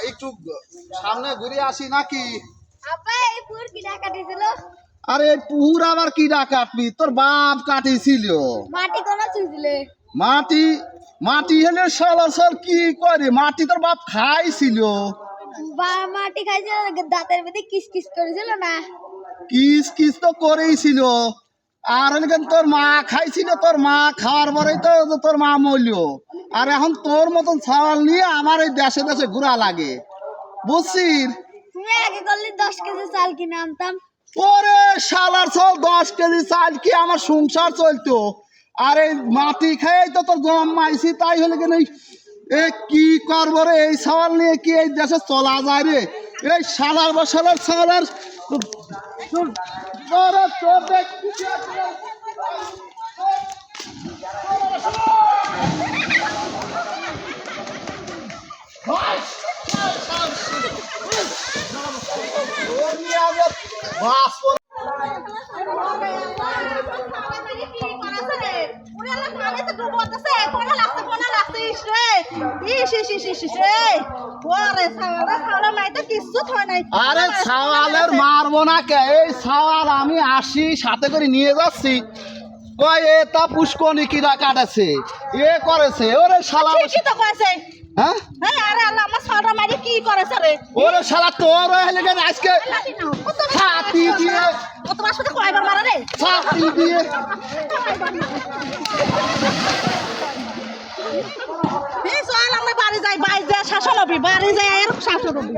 একটু সামনে ঘুরে আসি নাকি? আব্বা এই পুর কি ডাকা দিছিল? আরে পুর আবার কি কাটবি, তোর বাপ কাটিছিল। মাটি কোন চুইছিলে? মাটি মাটি হলে সলাসল কি করে, মাটি তোর বাপ খাইছিল। বা মাটি খাইছিল দাঁতের মধ্যে কিস কিস করেছিল না? কিস কিস তো করেইছিল। আর হলে তোর মা খাইছিল, তোর মা খাওয়ার পরেই তো তোর মা মরল। আর এখন তোর মতন ছাওয়াল নিয়ে আমার এই দেশে দেশে ঘোরা লাগে, বুঝছিস? তুমি আগে করলে 10 কেজি চাল কিনে আনতাম। ওরে শালার চল, 10 কেজি চাল কি আমার সংসার চলতো? আর এই মাটি খেয়ে তো তোর জন্মাইছি, তাই হলে কেন এ কি করবো রে? এই সওয়াল নিয়ে কি এই দেশে চলা যায় রে? এই শালার বসালার শালার আরে সওয়ালের মারবো না কে? এই সওয়াল আমি আসি সাথে করে নিয়ে যাচ্ছি, কয় এ তা পুষ্কনি কিরা কাটেছে, এ করেছে। ওরে শালা, হ্যাঁ ওরে শালা, তোর হলে কেন আজকে ছাতি দিয়ে ছাতি দিয়ে বাড়ি যাই বাড়ি যায় শাসন হবি, বাড়ি যায় শাসন হবি।